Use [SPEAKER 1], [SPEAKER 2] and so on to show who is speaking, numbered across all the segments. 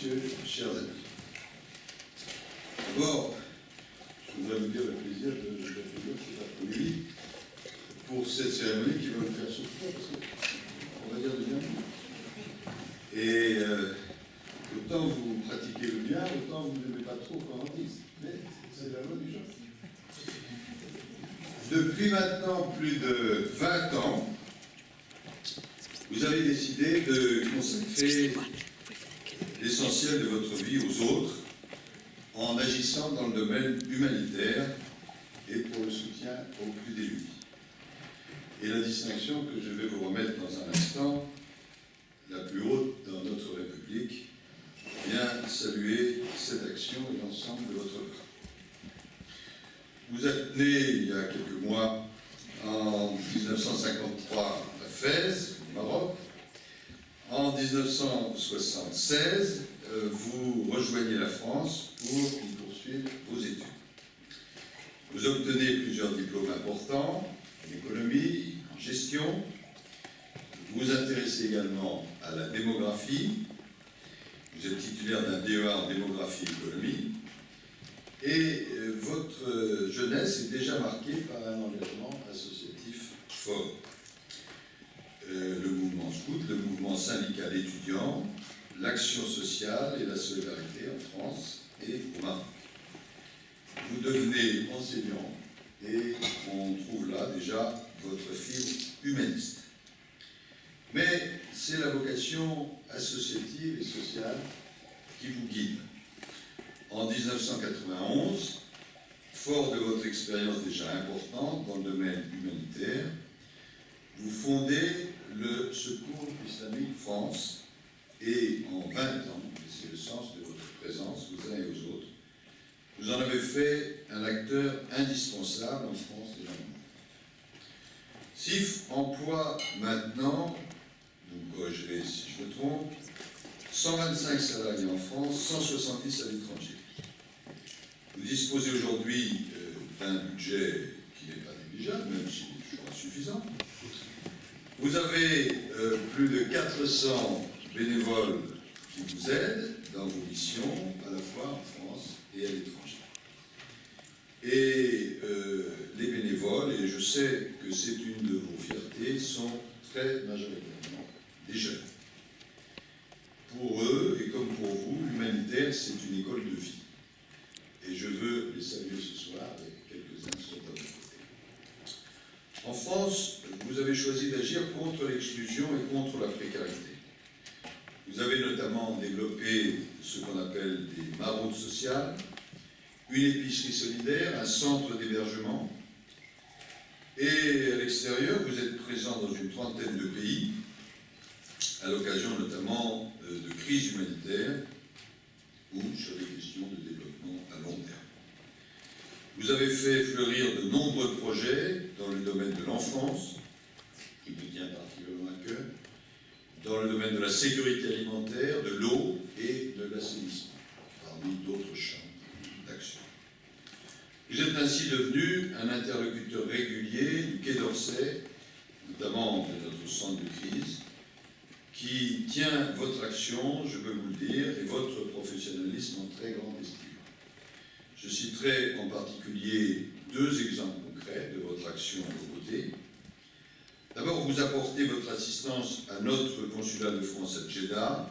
[SPEAKER 1] Messieurs, chers amis. D'abord, je voudrais vous dire le plaisir d'accueillir cet après-midi pour cette cérémonie qui va vous faire souffrir, parce qu'on va dire de bien. Et autant vous pratiquez le bien, autant vous n'aimez pas trop qu'on en dise. Mais c'est la loi du genre. Depuis maintenant plus de 20 ans, vous avez décidé de consacrer l'essentiel de votre vie aux autres en agissant dans le domaine humanitaire et pour le soutien aux plus démunis. Et la distinction que je vais vous remettre dans un instant, la plus haute dans notre République, vient saluer cette action et l'ensemble de votre part. Vous êtes né il y a quelques mois, en 1953, à Fès, au Maroc. En 1976, vous rejoignez la France pour y poursuivre vos études. Vous obtenez plusieurs diplômes importants, en économie, en gestion. Vous vous intéressez également à la démographie. Vous êtes titulaire d'un DEA en démographie et économie. Et votre jeunesse est déjà marquée par un engagement associatif fort. Le mouvement scout, le mouvement syndical étudiant, l'action sociale et la solidarité en France et au Maroc. Vous devenez enseignant et on trouve là déjà votre fibre humaniste. Mais c'est la vocation associative et sociale qui vous guide. En 1991, fort de votre expérience déjà importante dans le domaine humanitaire, vous fondez le Secours islamique France et en 20 ans, et c'est le sens de votre présence aux uns et aux autres, vous en avez fait un acteur indispensable en France et dans le monde. SIF emploie maintenant, vous me corrigerez si je me trompe, 125 salariés en France, 170 à l'étranger. Vous disposez aujourd'hui d'un budget qui n'est pas négligeable, même s'il est toujours insuffisant. Vous avez plus de 400 bénévoles qui vous aident dans vos missions, à la fois en France et à l'étranger. Et les bénévoles, et je sais que c'est une de vos fiertés, sont très majoritairement des jeunes. Pour eux, et comme pour vous, l'humanitaire, c'est une école de vie. Et je veux les saluer ce soir, et quelques-uns sont à vos côtés. En France, vous avez choisi d'agir contre l'exclusion et contre la précarité. Vous avez notamment développé ce qu'on appelle des maraudes sociales, une épicerie solidaire, un centre d'hébergement. Et à l'extérieur, vous êtes présent dans une trentaine de pays, à l'occasion notamment de crises humanitaires ou sur des questions de développement à long terme. Vous avez fait fleurir de nombreux projets dans le domaine de l'enfance, qui vous tient particulièrement à cœur, dans le domaine de la sécurité alimentaire, de l'eau et de l'assainissement, parmi d'autres champs d'action. Vous êtes ainsi devenu un interlocuteur régulier du Quai d'Orsay, notamment de notre centre de crise, qui tient votre action, je peux vous le dire, et votre professionnalisme en très grande estime. Je citerai en particulier deux exemples concrets de votre action à vos côtés. D'abord, vous apportez votre assistance à notre consulat de France à Jeddah,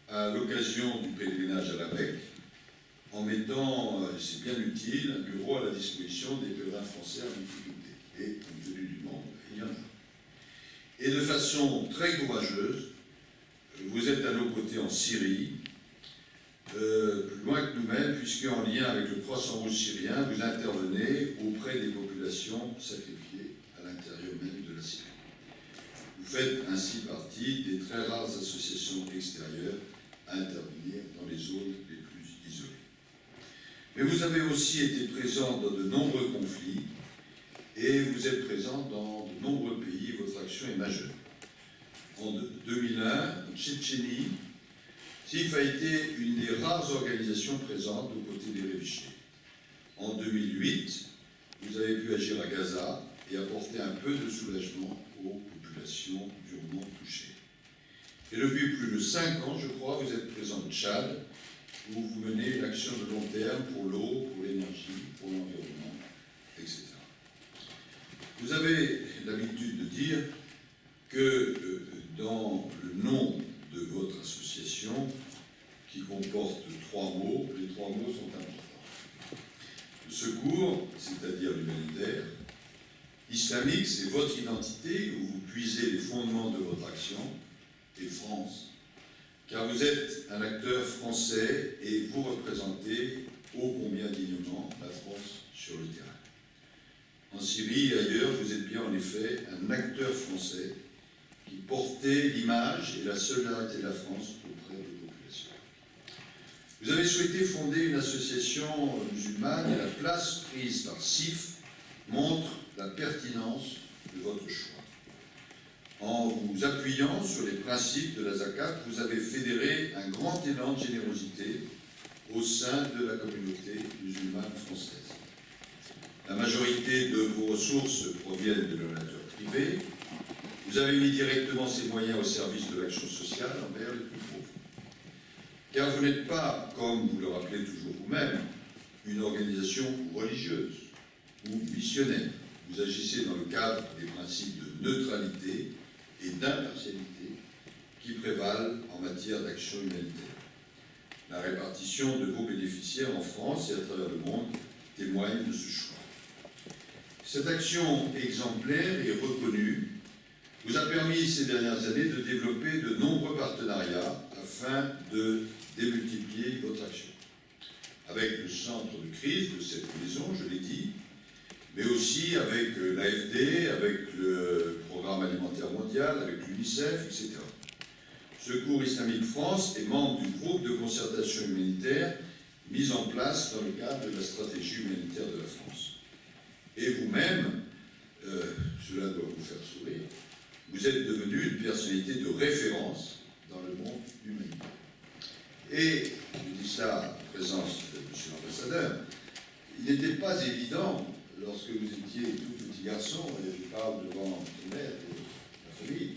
[SPEAKER 1] à l'occasion du pèlerinage à la Mecque, en mettant, et c'est bien utile, un bureau à la disposition des pèlerins français en difficulté. Et compte tenu du monde, il y en a. Et de façon très courageuse, vous êtes à nos côtés en Syrie, plus loin que nous-mêmes, puisqu'en lien avec le Croissant-Rouge syrien, vous intervenez auprès des populations sacrifiées à l'intérieur même de la Syrie. Vous faites ainsi partie des très rares associations extérieures à intervenir dans les zones les plus isolées. Mais vous avez aussi été présent dans de nombreux conflits et vous êtes présent dans de nombreux pays. Votre action est majeure. En 2001, en Tchétchénie, SIF a été une des rares organisations présentes aux côtés des réfugiés. En 2008, vous avez pu agir à Gaza et apporter un peu de soulagement aux populations durement touchées. Et depuis plus de 5 ans, je crois, vous êtes présent au Tchad, où vous menez une action de long terme pour l'eau, pour l'énergie, pour l'environnement, etc. Vous avez l'habitude de dire que dans le nom de votre association, qui comporte 3 mots, les 3 mots sont importants. Le secours, c'est-à-dire l'humanitaire. Islamique, c'est votre identité, où vous puisez les fondements de votre action. Et France, car vous êtes un acteur français et vous représentez ô combien dignement la France sur le terrain. En Syrie et ailleurs, vous êtes bien en effet un acteur français qui portait l'image et la solidarité de la France auprès des populations. Vous avez souhaité fonder une association musulmane et la place prise par SIF montre la pertinence de votre choix. En vous appuyant sur les principes de la zakat, vous avez fédéré un grand élan de générosité au sein de la communauté musulmane française. La majorité de vos ressources proviennent de donateurs privés. Vous avez mis directement ces moyens au service de l'action sociale envers les plus pauvres. Car vous n'êtes pas, comme vous le rappelez toujours vous-même, une organisation religieuse ou missionnaire. Vous agissez dans le cadre des principes de neutralité et d'impartialité qui prévalent en matière d'action humanitaire. La répartition de vos bénéficiaires en France et à travers le monde témoigne de ce choix. Cette action exemplaire et reconnue vous a permis ces dernières années de développer de nombreux partenariats afin de démultiplier votre action. Avec le centre de crise de cette maison, je l'ai dit, mais aussi avec l'AFD, avec le Programme alimentaire mondial, avec l'UNICEF, etc. Secours islamique France est membre du groupe de concertation humanitaire mis en place dans le cadre de la stratégie humanitaire de la France. Et vous-même, cela doit vous faire sourire, vous êtes devenu une personnalité de référence dans le monde humanitaire. Et, je dis ça en présence de M. l'ambassadeur, il n'était pas évident, lorsque vous étiez tout petit garçon, et je parle devant votre mère et la famille,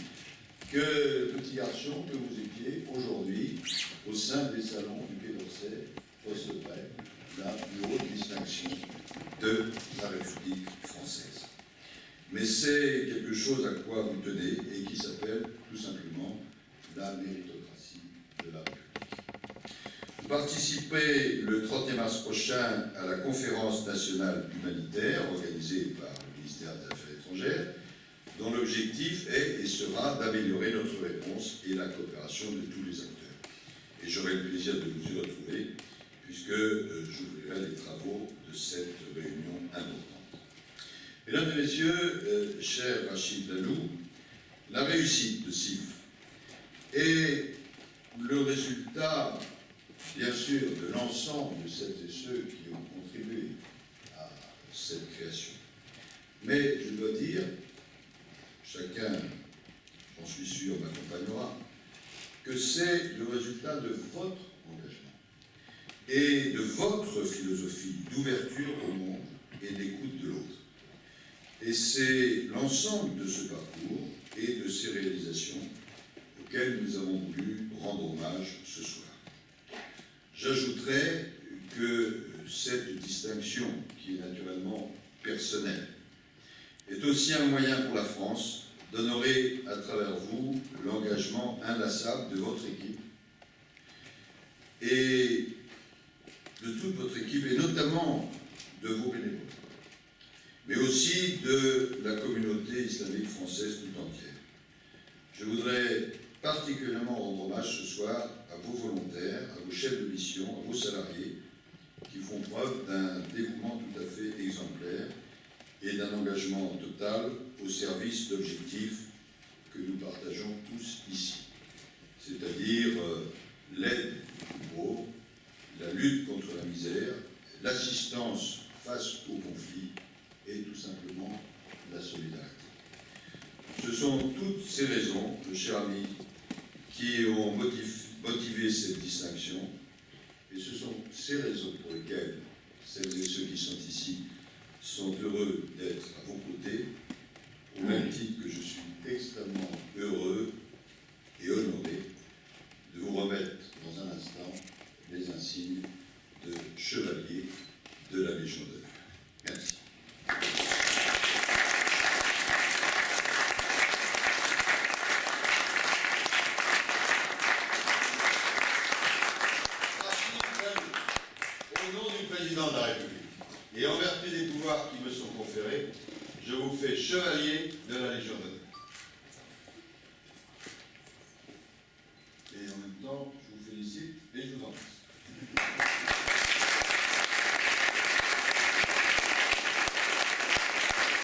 [SPEAKER 1] que petit garçon que vous étiez aujourd'hui au sein des salons du Quai d'Orsay recevrez la plus haute distinction de la République française. Mais c'est quelque chose à quoi vous tenez et qui s'appelle tout simplement la méritocratie de la République. Vous participez le 31 mars prochain à la conférence nationale humanitaire organisée par le ministère des Affaires étrangères, dont l'objectif est et sera d'améliorer notre réponse et la coopération de tous les acteurs. Et j'aurai le plaisir de vous y retrouver, puisque j'ouvrirai les travaux de cette réunion importante. Mesdames et Messieurs, cher Rachid Lalou, la réussite de SIF est le résultat, bien sûr, de l'ensemble de celles et ceux qui ont contribué à cette création. Mais je dois dire, chacun, j'en suis sûr, m'accompagnera, que c'est le résultat de votre engagement et de votre philosophie d'ouverture au monde et d'écoute de l'autre. Et c'est l'ensemble de ce parcours et de ces réalisations auxquelles nous avons voulu rendre hommage ce soir. J'ajouterai que cette distinction, qui est naturellement personnelle, est aussi un moyen pour la France d'honorer à travers vous l'engagement inlassable de votre équipe et de toute votre équipe, et notamment de vos bénévoles, mais aussi de la communauté islamique française tout entière. Je voudrais particulièrement rendre hommage ce soir à vos volontaires, à vos chefs de mission, à vos salariés, qui font preuve d'un dévouement tout à fait exemplaire et d'un engagement total au service d'objectifs que nous partageons tous ici, c'est-à-dire l'aide aux pauvres, la lutte contre la misère, l'assistance face aux conflits et tout simplement la solidarité. Ce sont toutes ces raisons, mes chers amis, qui ont motivé cette distinction, et ce sont ces raisons pour lesquelles celles et ceux qui sont ici sont heureux d'être à vos côtés, au même titre que je suis extrêmement heureux et honoré président de la République. Et en vertu des pouvoirs qui me sont conférés, je vous fais chevalier de la Légion d'honneur.